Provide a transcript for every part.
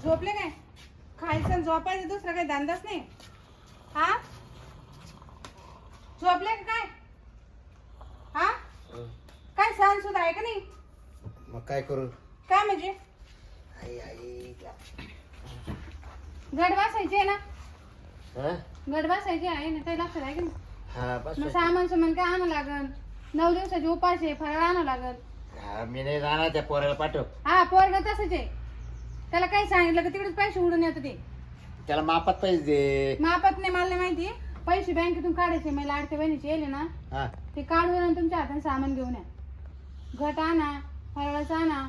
झोपले काय? खायचं आणि झोपायचं, दुसरा काही धंदाच नाही. हा झोपले का काय? हा काय सण सुद्धा आहे का नाही? मग काय करू? काय म्हणजे आई आई गड बसायचे ना? हा? गड बसायचे आहे ना, काही लक्षात आहे का नाही? हा बस मग सामान सुमान काय आणावं लागल? 9 दिवसाचे उपास आहे, फराळ आणावं लागल. हा, मी नाही जाणार त्या पोराला पाठव. हा पोरग तसंच आहे, त्याला काही सांगितलं का तिकडेच पैसे उडून येतं ते. त्याला मापात पैसे दे. मापत नाही, मला नाही माहिती. पैसे बँकेतून काढायचे, मी लाडक्या बहिणीचे येले ना हा ते काढून आणि तुमच्या हाताने सामान घेऊन या. घट आणा, फराळाचं आणा,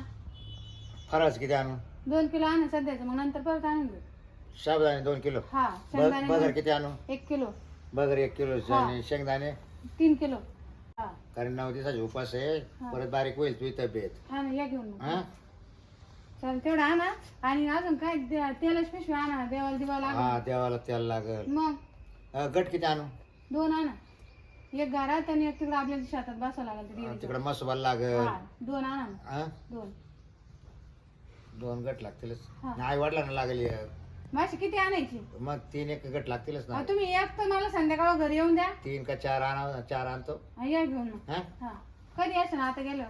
फराळच किती आणू? 2 किलो आणा सध्याचं, मग नंतर परत आणून घेऊ. साबुदाणे 2 किलो. हा शेंगदाणे बगर किती आणू? 1 किलो, बगर 1 किलो. हा. शेंगदाणे 3 किलो. हा कारण 9 दिवसाचे उपास आहे. हा. परत बारीक होईल तुझी तब्येत. हा ना, या घेऊन मग. हा चल तेवढं आणा. आणि अजून काय तेलाची पिशवी आणा, देवाला दिवाला हा आणा. देवाला तेल लागल. मग गट किती आणू? 2 आणा, एक घरात आणि एक तिकडे आपल्या शेतात बसावं लागेल ते देवीचं. तिकडे मसोबाला लागल. हा 2 आणा मग. हा 2 गट लागतीलच. हा. आई वडिलांना लागेल एक. माशी किती आणायची? मग 3 गट लागतीलच ना. तुम्ही एक तर मला संध्याकाळ घरी येऊन द्या. 3 का 4 आणा. 4 आणतो. हा, या घेऊन मग. हा हा कधी असं ना आता गेलं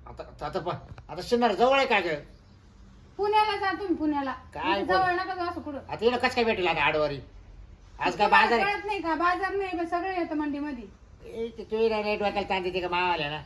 आता शिन्नर जवळ आहे काय ग? पुण्याला जा तुम्ही, पुण्याला. काय इथं जवळ नका जाऊ असं कुठं. आता येणं कसं काय भेटेल आता आडवारी? आज काय तुम्हाला बाजार आहे? कळत नाही का? बाजार नाही पण सगळं येतं मंडीमध्ये. तू रेट वाकायला ताण देते का मावाल्या ना?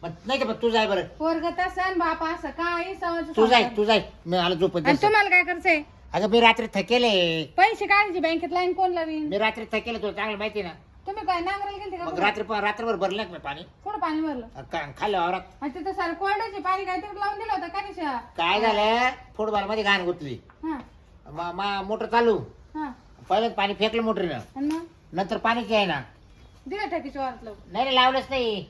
मग नाही का मग तू जाय बरं. पोरगत असं बापा असं काय सवाचं तू जाय सांगतात. तू जाय मी आला झोपत आणि दिसत. तुम्हाला काय करायचंय? अगं मी रात्री थकेले. पैसे काढायचे बँकेत, लाईन कोण लावीन? मी रात्री थकेले तुला चांगलं माहिती ना. तुम्ही काय नांगराला गेलते का? मग रात्रभर भरलं का मी पाणी? कुठं पाणी भरलं? खाल्लं औरात. आणि तिथं सारं कोरड्याचे पाणी काय तिकडे लावून दिलं होतं का निशा? काय झालं फुटबॉल मध्ये घाण गुतली. हा मोटर चालू. हा पहिलं पाणी फेकलं मोटरीनं. आणि मग नंतर पाणीच आहे ना. दिलं टाकीच्या वारात लावून. नाही लावलंच नाही.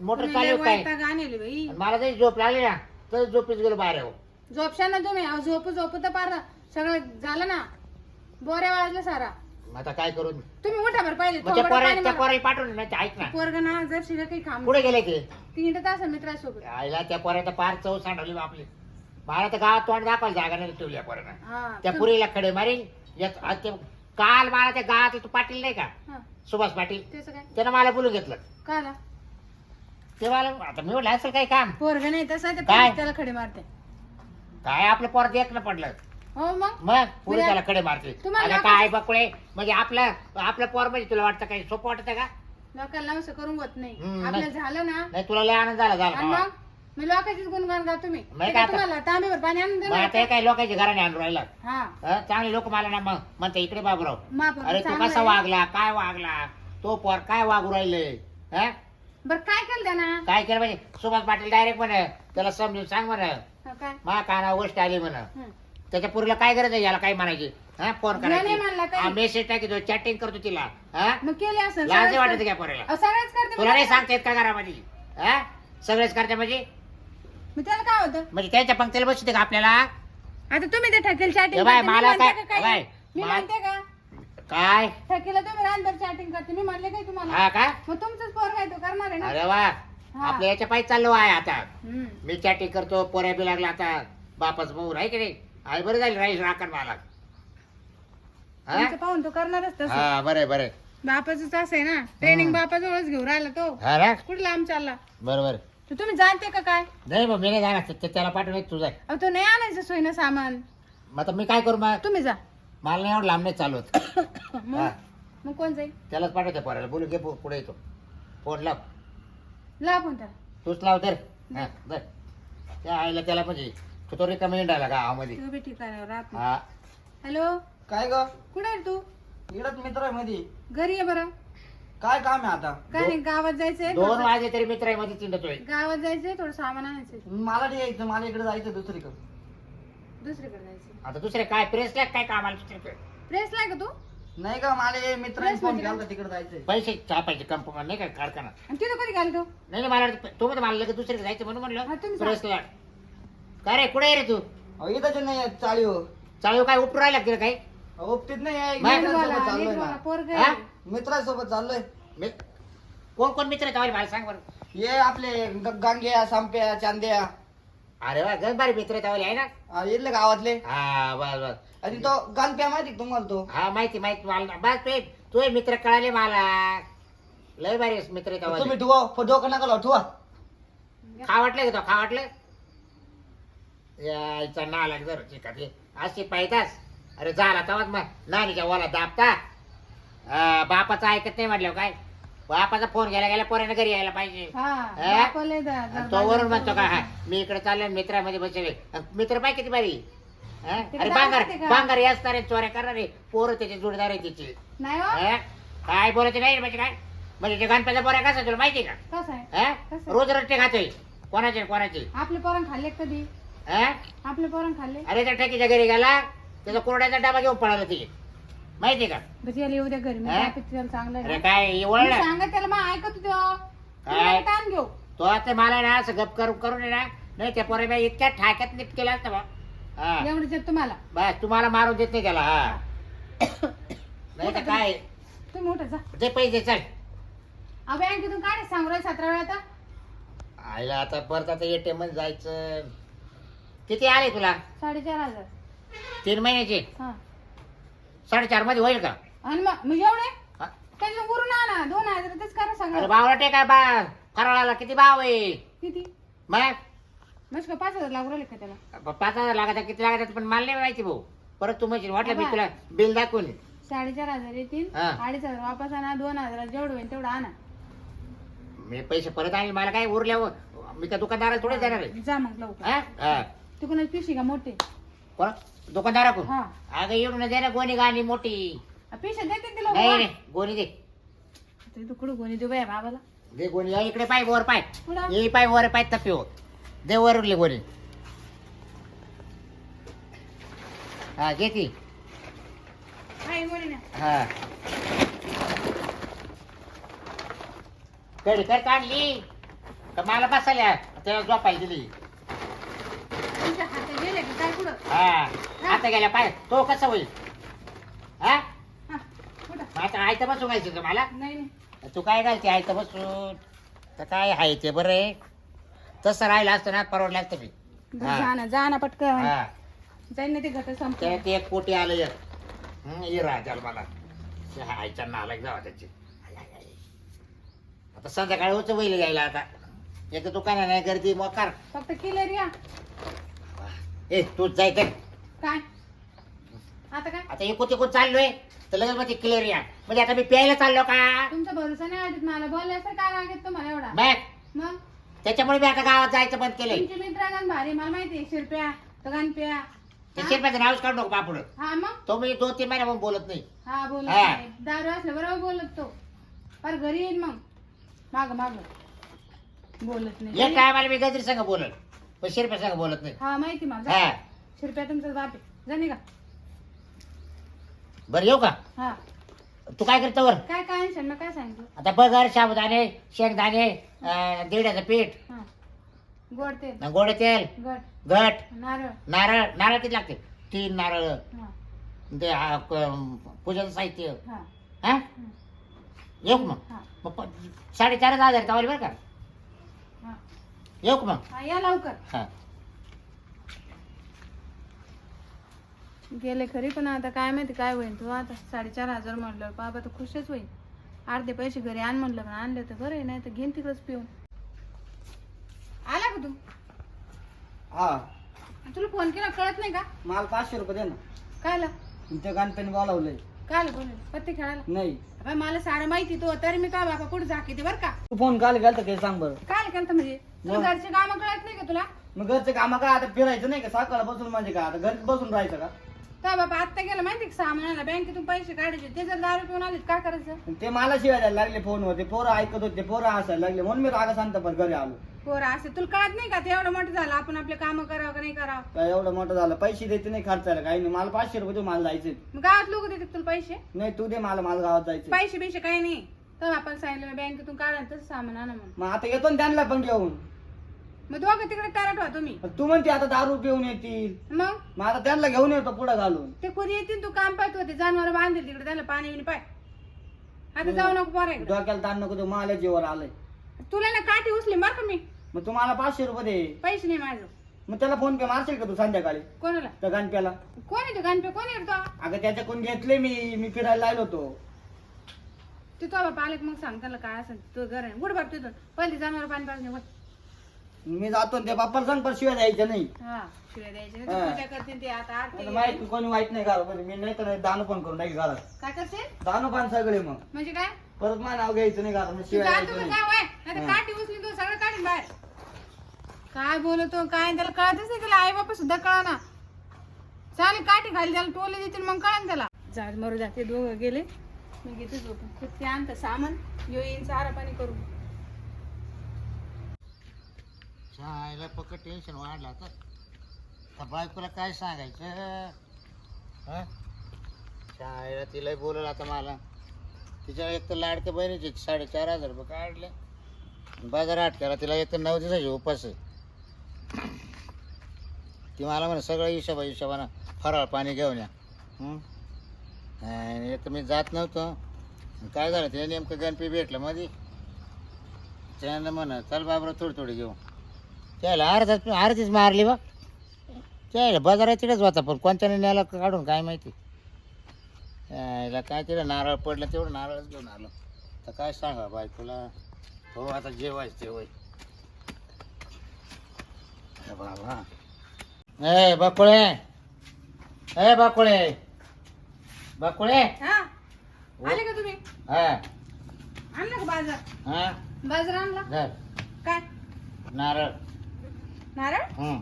मोटर तुम्ही लय चालू काय. वैताग आणले बाई. आणि मला तरी झोप लागली ना तर झोपीच गेलो बाहेर. झोपशाना तुम्ही. अहो, झोप तर पार सगळं झालं ना, बोऱ्या वाजल्या सारा. आता काय करू? तुम्ही उठा बरं पहिले. मग त्या पोराला पाठवून नाही ऐक ना. पोरग ना जर शिला काही काम पुढे गेले ते 3 तास मित्रासोबत. आईला त्या पोराला पार चव सांडवली आपली. मला तर गावात तोंड दाखवायला जागा नाही ठेवली या पोरानं. हा त्या पुरीला खडे मारीन. काल मला त्या गावात तो पाटील नाही का, हा, सुभाष पाटील, त्याचं काय त्यानं मला बोलून घेतलं. काला ते मला आता मी म्हटलं असेल काही काम. पोरग नाही तसं ते काय? त्याला खडे मारते. काय आपलं पोर देख ना पडलं. हो मग मग पुरी त्याला खडे मारते. तुम्हाला आता काय बकुळे म्हणजे आपलं पोर म्हणजे तुला वाटतं काही सोपं वाटतं का? लोकांना असं करून होत नाही. हम्म, आपल्याला झालं ना. नाही तुला लय आनंद झाला आणि झाला. मग मी लोकांचीच गुणगान गा तुम्ही. नाही ते का काय आता? तुम्हाला तांब्यावर पाणी आणून मग दिलं आता हे काय लोकांच्या घराने आणून राहिला. हा चांगले लोक मला ना मग म्हणते इकडे बाबराव. माप अरे तू कसा वागला काय वागला तो पोर काय वागू राहिले. हा बरं काय केलं त्यानं? काय केलं म्हणजे सुभाष पाटील डायरेक्ट म्हण त्याला समजून सांग म्हण हा, काय मा काना गोष्ट आली म्हण. हं. त्याच्या पुरीला काय गरज आहे याला काय म्हणायची? हा फोन नाही म्हणला करायची काही. मेसेज टाकीतो चॅटिंग करतो तिला. हा मग केले असं लाज वाटत का पोराला? सगळेच करते. तुला नाही सांगता येत का घरामध्ये? हा सगळेच करते म्हणजे मग त्याला काय होतं? म्हणजे त्यांच्या पंक्तीला बसते का आपल्याला? आता तुम्ही ते ठकेल चॅटिंग ए बाय, मला काय- काय बाय, मी मा- म्हणते का काय ठकेला तुम्ही रांधर चॅटिंग करते मी म्हणले काय तुम्हाला? हा का? मग तुमचंच पोर काय तो करणार आहे ना. अरे वा हा. आपल्या याच्या पायी चाललो आहे आता. हम्म. मी चॅटिंग करतो पोऱ्या बी लागला आता. बापाच भाऊ आहे की नाही? आई बरं झाली राहील राखण मला. हा? तुमचं पाहून तो करणारच तसं. हा बरं बरं. बापाच असं आहे ना, ट्रेनिंग बापाजवळच घेऊन राहिला तो. हा ना कुठे लांब चालला? बरोबर. तर तुम्ही जाणते का काय? नाही मग मी नाही जाणार त्याला पाठवून तुझा. अहो तो नाही आणायचं सोयीनं सामान. मग आता मी काय करू मग? तुम्ही जा. मला नाही एवढं लांब नाही चालवत. मग हा. मग कोण जाईल? त्यालाच पाठवते पोराला बोलू घे पुढे येतो. फोन लाव. लाभ होता. तूच लाव तर. हा दर त्या आईला त्याला म्हणजे तो रिकमेंड आला गावामध्ये. तू बी ठिकाणावर राहत. हा हॅलो काय ग कुठे आहे तू? इकडच मित्र आहे मध्ये. घरी ये बरं. काय काम आहे आता? काय नाही गावात जायचंय. 2 वाजे तरी मित्र आहे मध्ये चिंडतोय. गावात जायचंय, थोडं सामान आणायचंय. मला नाही यायचं, मला इकडे जायचं दुसरीकडे. दुसरीकडे जायचंय. आता दुसरे काय प्रेसला काय कामाला दुसरीकडे? प्रेसला आहे का तू? नाही का मला हे मित्रांनी बस फोन म्हणजे केला तिकडे जायचंय. पैसे छापायचे कंपनी नाही का कारखाना. आणि तिथं कधी घाल तू? नाही नाही, मला तो मध्ये मला लगेच दुसरीकडे जायचं म्हणून हा, म्हणलं तुम्ही प्रेसला. काय रे कुठे आहे रे तू? अहो, इथंच नाही आहेत चाळी हो. चालू काय उपटून राहिला तिला काही? ओपतीत नाही आहे, बाय. मित्रांसोबत चाललोय ना. पोरग हा? मित्रांसोबत चाललोय. मी- कोण कोण मित्र आहे मला सांग बरं. ये आपले गांग्या संप्या चांद्या. अरे वा गण बारी मित्र तावले आहे ना. येतले गावातले. हा बस बस. आणि तो गणप्या माहिती का तुम्हाला तो? हा माहिती मला बस तुझे मित्र कळाले मला. लय भारी मित्र तावले. तुम्ही डोकं नका लावू, ठुवा. खा वाटलं का तो? खा वाटलं यायचा नाला जर चिकाते अशी पाहितास. अरे झाला तवाच मग नानीच्या वाला दाबता. बापाचं ऐकत नाही म्हटलं काय. बापाचा फोन गेला गेला पोराने घरी यायला पाहिजे. तो वरून म्हणतो का हा मी इकडे चाललोय मित्रामध्ये बसले. मित्र पाय किती बारी. अरे बांगार असणारे चोऱ्या करणारे पोरं त्याचे जोडदार आहे त्याचे. काय बोलायचं नाही म्हणजे काय म्हणजे ते गणपतीचा बोऱ्या कसा तुला माहिती का? रोज रट्टे खातोय कोणाचे आपले पोरण खाल्ले कधी? आपले पोरण खाल्ले? अरे त्या ठकीच्या घरी गेला त्याचा कोरड्याचा डबा घेऊन पळाला तिथे माहिती का? येऊ द्या घरी चांगलं. अरे काय सांगा त्याला मग ऐकत काय? काम घेऊ तो आता मला ना असं गप करून ना नाही त्या पोरा इतक्या ठाक्यात नीट केला असतं बा. एवढं तुम्हाला बस तुम्हाला मारून देत नाही त्याला. हा नाही तर काय तुम्ही मोठं जा ते पैसे चल. बँकेतून काढ सांगू राहील 17 वेळा आता. आईला आता परत आता एटीएम मध्ये जायचं. किती आले तुला? 4,500. 3 महिन्याचे. हा 4.5 मध्ये होईल का? आणि मग एवढे हा? त्याच्या वरून आणा 2,000 तेच करा अरे सांगा. भावला टेका बा फराळाला किती भाव आहे किती मग? मग का 5,000 लागू राहिले का त्याला? 5,000 लागतात किती लागतात पण मला नाही माहिती भाऊ. परत तू म्हणजे वाटलं मी तुला बिल दाखवून. 4,500 येतील. हा. 2,500 वापस आणा. 2,000 जेवढं होईल तेवढं आणा. मी पैसे परत आणले मला काय उरल्यावर मी त्या दुकानदाराला थोडे देणार आहे. जा मग लवकर. हा? तिकडून पिशी का मोठे कोण दुकानदाराकडून? हा अगं येऊन दे ना गोणी गाणी मोठी. पिशा देते नाही तिला. नाही गोणी दे. तू कुठं कोणी देऊ बाया बाबाला? दे गोणी. या इकडे पाय वर पाय कुठं? ये पाय वर पाय तपी हो. दे वर उरली गोणी. हा घे ती. हाय कोणी ना. हा कडी कर काढली का मला बसायला त्याला झोपायला दिली. तुमच्या हातात गेले का काय कुठं? हा आता गेल्या पाय तो कसा होईल? हा हा कुठं? आता आयतं बसून घायचं का मला? नाही नाही तू काय घालते आयतं बसून तर काय आहे ते बरं आहे. तसं राहिलं असतं ना परवडलं असतं मी. हा. जा ना पटकन. हा जाईन ना ते घट संपलं. त्यात एक कोटी आलं एक. इरा त्याला मला आईच्या नालायक जावा त्याची. आता संध्याकाळी होतं वैल यायला आता एक दुकान नाही गर्दी मोकार. फक्त क्लिअर या. ए तूच जायचं काय आता काय आता एकूण चाललोय तर लगेच मग क्लिअर या म्हणजे आता मी प्यायला चाललो का? तुमचा भरोसा नाही वाटत मला. बोलले असं काय लागेल तुम्हाला एवढा? मग मग त्याच्यामुळे मी आता गावात जायचं बंद केलंय. तुमचे मित्र भारी मला माहिती आहे. शिरप्या तो गणप्या. ते शिरप्याचं नावच काढू नको बापुड. हा मग तो म्हणजे 2-3 महिन्यापासून बोलत नाही. हा बोलत हा. नाही. दारू असलं बरोबर बोलत तो. पर घरी येईल मग माग माग बोलत नाही. एक काय मला मी गजरी संग बोलत पण शिरप्या संग बोलत नाही. हा माहिती मग. हा शिरप्या तुमचा बाप आहे. जाणे का? बरं येऊ का? हा तू काय करतो वर? काय काय आणशील मग काय सांगितलं? आता बगर साबुदाणे शेंगदाणे दिवड्याचं पीठ हा गोड तेल गोड तेल गट घट नारळ. नारळ. नारळ किती लागते? 3 नारळ. हा ते पूजाचं साहित्य. हा हा येऊ का मग? हा 4,500 तावले बरं का? हा येऊ का मग? हा या लवकर. हा गेले खरी पण आता काय माहिती काय होईल. तू आता 4,500 म्हणलं बाबा तर खुशच होईल. अर्धे पैसे घरी आण म्हणलं पण आणले तर बरं आहे. नाही तर घेईन तिकडच पिऊन. आला का तू? हा तुला फोन केला कळत नाही का? मला 500 रुपये दे ना. कायला तुमच्या गणप्याने बोलावलंय. कायला बोल पत्ते खेळायला? नाही अबे मला सारं माहिती तो तरी मी का बाबा कुठं जाके बरं का? तू फोन काल गेलता काही सांग बरं. काय केलं म्हणजे तुला मग? घरचे काम कळत नाही का तुला? मग घरचं काम काय आता फिरायचं नाही का? सकाळ बसून म्हणजे का आता घरीच बसून राहायचं का? तर बाबा आत्ता गेला माहिती का सामानाला बँकेतून पैसे काढायचे. ते जर दारू पिऊन आले काय करायचं? आणि ते मला शिवाय द्यायला लागले फोनवर. ते पोरं ऐकत होते पोरं हसायला लागले म्हणून मी रागा सांगता पण घरी आलो. पोरं असं तुला कळत नाही का? ते एवढं मोठं झालं आपण आपले काम करावं का नाही करावं? काय एवढं मोठं झालं पैसे देते नाही खर्चायला काही नाही. मला 500 रुपये दे मला जायचे. मग गावात लोक देतात तुला पैसे? नाही तू दे मला मला गावात जायचं. पैसे बिशे काही नाही. तर आपण सांगितलं बँकेतून काढा तसं सामान आणा म्हणून. मग आता येतो ना त्यांना पण घेऊन. मग दोघं तिकडे टारा ठेवा तुम्ही. तू म्हणते आता दारू पिऊन येतील. मग आता त्यांना घेऊन येतो पुढे घालून. ते कोणी येतील तू काम पाहत होते जनावर बांधेल तिकडे त्याला पाणी बिणी पाय. आता जाऊ नको पोराकडे. डोक्याला ताण नको. तो मला जीवर आलंय. तुला ना काठी उचली बरं का मी. मग तुम्हाला 500 रुपये दे. पैसे नाही माझं. मग त्याला फोन पे मारशील का तू संध्याकाळी कोणाला? त्या गणप्याला? कोण येतो गणपे? कोण येतो? अगं त्याच्याकडून घेतले मी फिरायला आलो होतो. तू तो बाबा आले मग सांग त्याला काय असेल तू घर आहे गुड बाप तिथून पहिले जनावर पाणी पाहिजे. मी जातो आणि त्या बाप्पाला सांग पण शिवाय द्यायच्या नाही. हा शिवाय द्यायचे नाही. हा. तू पूजा करतील ते आता आरती. आता माहिती कोणी वाईट नाही घालत म्हणजे मी नाही तर दान पण करून नाही घालत. काय करशील दान पण सगळे मग म्हणजे काय? परत मला नाव घ्यायचं नाही घालत तू शिवाय जा द्यायचं तुम्ही नाही. काय वय नाही हा. काठी उचली तू सगळं काढीन बाहेर. काय बोलतो काय त्याला कळतच नाही. त्याला आई बापा सुद्धा कळा ना. चालेल काठी खाली त्याला टोले देतील मग कळन त्याला. जा मरू जाते दोघं गेले मी घेते झोपून. ते आणतं सामान येईन चारा पाणी करू. शाळेला पक्क टेन्शन वाढलं आता. त्या बायकोला काय सांगायचं हं? शाळेला तिला बोलवलं आता मला. तिच्या एक तर लाडक्या बहिणीचे 4,500 रुपये काढले. बाजार आठ केला तिला एक तर 9 दिवसाचे उपास आहे. ती मला म्हणे सगळं हिशोबानं फराळ पाणी घेऊन या. आणि एक तर मी जात नव्हतो. काय झालं ते नेमकं गणपती भेटलं मध्ये. त्यानं म्हणा चल बाबरा थोडी घेऊ. त्याला अर्धीच मारली बा. त्याला बाजारात तिकडेच होता पण कोणत्याने न्यायला काढून काय माहिती. याला काय तिला नारळ पडलं तेवढं नारळच घेऊन आलो. तर काय सांगा बायकोला. हो आता जेवायच बाबा. ए बाकुळे ए बाकुळे बाकुळे. हा आले का तुम्ही? हा आणलं का बाजार? हा बाजार आणला धर काय? नारळ. नारळ हं.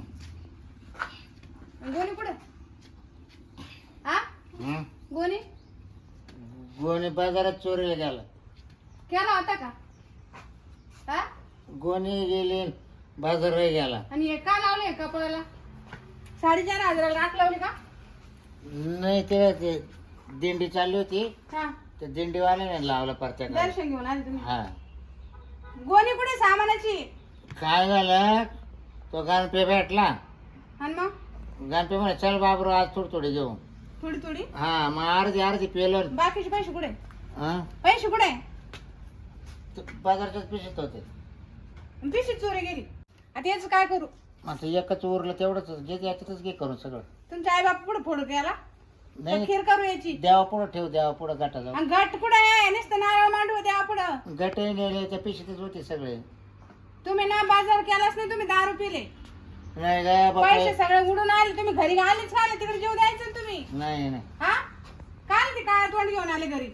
गोणी कुठे? हा हं. गोणी गोणी बाजारात चोरीला गेला. केला होता का? हा गोणी गेली बाजारात गेला. आणि हे का लावले कपड्याला? 4,500 राख लावली का? नाही ते दिंडी चालली होती. हा ते दिंडीवाल्याने लावलं परत्या. दर्शन घेऊन आले तुम्ही. हा गोणी कुठे सामानाची? काय झालं तो गणपे भेटला. आणि मग गणपे म्हणे चल बाबरो आज थोडी घेऊ. थोडी थोडी हा मग अर्धी पेलं. बाकीचे पैसे कुठे? हा पैसे कुठे? बाजारच्याच पिशत होते. पिशी चोरी गेली. आता याच काय करू? आता एकच उरलं तेवढंच जे याच्यातच घे करून सगळं. तुमच्या आई बाप पुढे फोडू याला नाही खीर करू याची. देवा पुढं ठेव देवा पुढं गाठा जाऊ. आणि घट कुठे आहे? नुसतं नारळ मांडू द्या पुढं. गटही नेले त्या पिशवीतच होते सगळे. तुम्ही ना बाजार केलाच नाही. तुम्ही दारू पिले. नाही ग बाबा. पैसे सगळे उडून आले. तुम्ही घरी आलेच का? आले तिकडे जेव द्यायचं ना तुम्ही. नाही हा काय ते काय तोंड घेऊन आले घरी?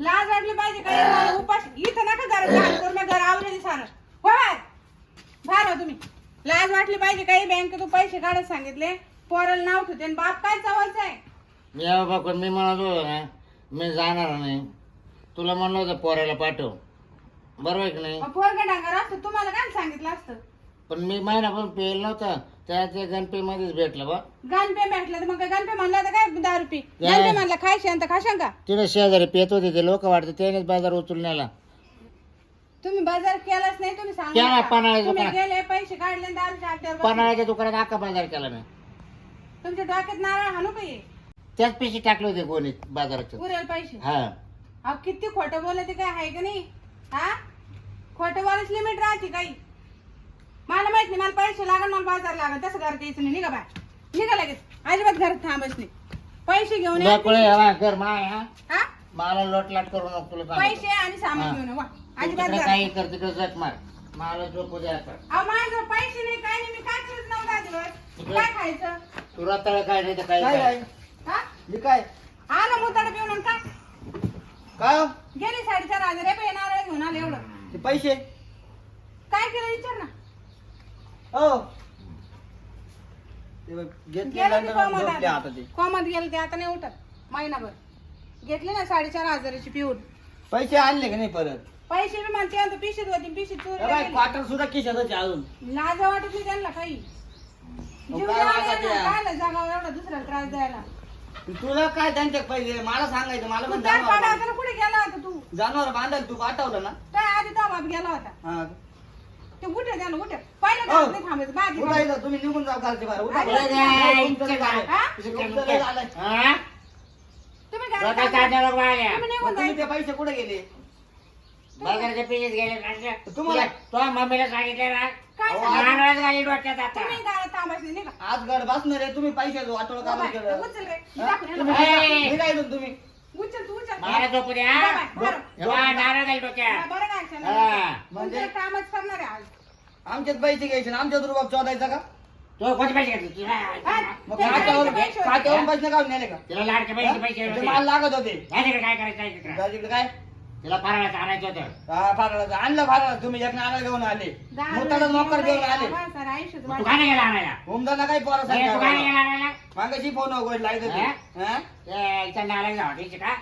लाज वाटली पाहिजे काय? उपास इथं नका घर आवरेल सारं हो बाहेर हो तुम्ही. लाज वाटली पाहिजे काही. बँकेतून पैसे काढत सांगितले पोराला नाव ठेवते आणि बाप काय चवायचं आहे? मी बाबा मी म्हणत होतो ना मी जाणार नाही. तुला म्हणलं होतं पोराला पाठव बरोबर आहे की नाही. पोरगा डांगर असतं तुम्हाला काय सांगितलं असतं. पण मी महिना पण पेल नव्हता. त्या गणपती मध्येच भेटलं बा. गणपे भेटलं तर मग काय गणपे म्हणला तर काय दारू पी. गणपे म्हणला खायचे आणि खाशां का? तिथे शेजारी पेत होते ते लोक वाटतं त्यानेच बाजार उचलून नेला. तुम्ही बाजार केलाच नाही. तुम्ही केला सांगा पन्हाळ्याच्या तुम्ही दुकानात. गेले पैसे काढले दारूच्या अड्ड्यावर बसले. पन्हाळ्याच्या दुकानात अख्खा बाजार केला मी. तुमच्या डोक्यात नारळ हाणू का ये? त्याच पिशी टाकले होते गोणीत बाजाराच्या. उरेल पैसे. हा अहो किती खोटं बोलते काय आहे का नाही? हा खोटं बोलायची लिमिट राहते काही. मला माहित नाही. मला पैसे लागल मला बाजार लागल. तसं घरात यायचं नाही. निघा बाय निघा लगेच. अजिबात घरात थांबच नाही. पैसे घेऊन या. घर माय हा हा मला लोटलाट करू नको तुला सांगतो. पैसे आणि सामान घेऊन या. वा अजिबात तिकडे घरात. काही कर तिकडे जट मार मला झोपू द्या आता. अहो माझ्याजवळ पैसे नाही काही नाही. मी काय करत नव्हतं दिवस. काय खायचं? तू रताळ काय नाही तर काय काय काय. काय हा हे काय आलं मुताड पिऊन आणि काय काय हो? गेले 4,500 रुपये नारळ घेऊन आले. एवढं ते पैसे काय केलं विचार ना. हो ते बघ, घेतले गेले ते लंडनहून झोपले आता ते. कोमात गेले ते आता नाही उठत महिनाभर. घेतले ना 4,500 पिऊन. पैसे आणले का नाही परत? पैसे बी म्हणते आता पिशीत होती पिशीत चोरी क्वार्टर सुद्धा खिशात होते अजून. लाज वाटत नाही त्यांना काही. मग जीव काय द्यावा वाटत यांना, या? कायला जगावं एवढा दुसऱ्याला त्रास द्यायला. तुला काय त्यांच्या पहिले मला सांगायचं. मला तू पण काय पाडा जनावर होता कुठे गेला होता तू? जनावर बांधायला तू पाठवलं ना. काय आधी तो बाप गेला होता. हा ते उठे त्याला उठे पहिले हो. का नाही थांबायचं बाकी उठायचं तुम्ही निघून जाऊ घरचे बाहेर. उठा. अरे, तुमचं इतकं काय? हा? तुमचं काय झालंय? हा? तुम्ही तुला काय काय चालणार बाया? तुम्ही मग निघून तुम्ही ते जायचं. पैसे कुठे गेले? बाजाराच्या पिशेत गेले तुम्हाला- तो मम्मीला सांगितलं ना. काय माणसाला नारळच घाली डोक्यात आता. तुम्ही गावात थांबायचं नाही का आज गड बसणार आहे तुम्ही पैसे वाटोळ का बरं केलं? उचल रे हा? दाखव तुम्ही याला. ए. निघा इथून तुम्ही. उचल तू उचल मला झोपू द्या. बरं. तेव्हा नारळ घाली हा, डोक्यात. बरं काय अडचण हा. नाही. म्हणजे? तुमचं कामच करणार आहे आज आमच्यात पैसे घ्यायचे ना आमच्यात रुबाब चोदायचा का? तो कोणते पैसे घेतले? तिला मग ते खात्यावरून पैसे होते. खात्यावरून पैसे काढून नेले का? तिला लाडके पैसे पैसे ते होते. मला लागत होते. नाही तिकडे काय करायचं नाही तिकडे. जा तिकडे काय? तिला फराळाचं आणायचं होतं. हा, फारळाचं. आणलं फारळ तुम्ही एक नारळ घेऊन आले मुताला नोकर घेऊन आले सारं आयुष्यच तू वाढ. काय नाही गेला आणायला? हुमदाना काही पोरा नाही, तू काय नाही गेला आणायला? मागाशी फोन उघडला इथं ते. हा? ते इथं नारळ जाऊ द्यायचे का?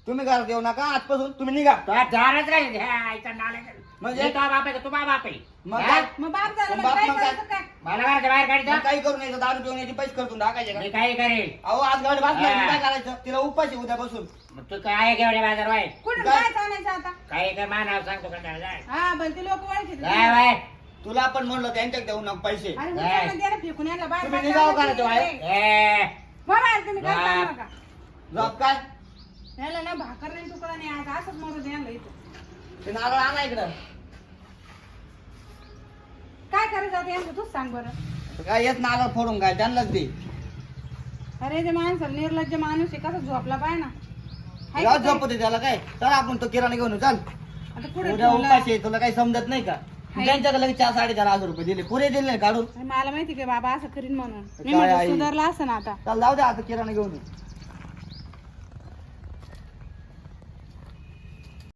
तुम्ही घरात येऊ नका आजपासून तुम्ही निघा तो दारच राहील. हा, इथं नारळ घाल. म्हणजे? हे तो बाप आहे का? तू बाप आहे. मग हा? काय? मग बाप झालं मग मग बाप काय मग काय? करायचं काय मला घराच्या बाहेर काढतो. मग काही करू नये दारू पिऊन याची पैसे करतून टाकायचे का मी काही करेल. अहो आज गड बसणार हा. काय करायचं तिला उपाशी उद्या बसून मग तू काय घेऊन बाजार वाय कुठं काय? काय आणायचं आता काही काय मानाव सांगतो का त्याला जाय. हा पण ते लोक ओळखीचे काय वाय तुला पण म्हणलं त्यांच्यात देऊ नका पैसे अरे काय? उचलून द्या ना फेकून यायला बाहेर तुम्ही बाहेर निघावं काढून करायचं बाहेर. ठेवलंय. ए हो बाहेर तुम्ही काय बाप. करू नका जॉब काय याला ना भाकर नाही तुकडा नाही आज असंच मरू दे यांना इथं ते नारळ आणा इकडं काय करायचं आता यांचं तूच सांग बरं काय येत नारळ फोडून काय त्यांनाच दे अरे ते माणसाला निर्लज्ज माणूस आहे कसं झोपला पाय ना हाय जाऊ का काय? झोपते त्याला काय चल आपण तो किराणा घेऊन येऊ, चल आता पुढे उद्या उपाशी आहे, तुला काही समजत नाही का हाय. त्यांच्याकडे लगेच 4,500 रुपये दिले पुरे दिले नाही काढून मला माहिती की बाबा असं करीन म्हणून मी काय म्हटलं आई? सुधारला असं ना आता चल जाऊ दे आता किराणा घेऊन येऊ.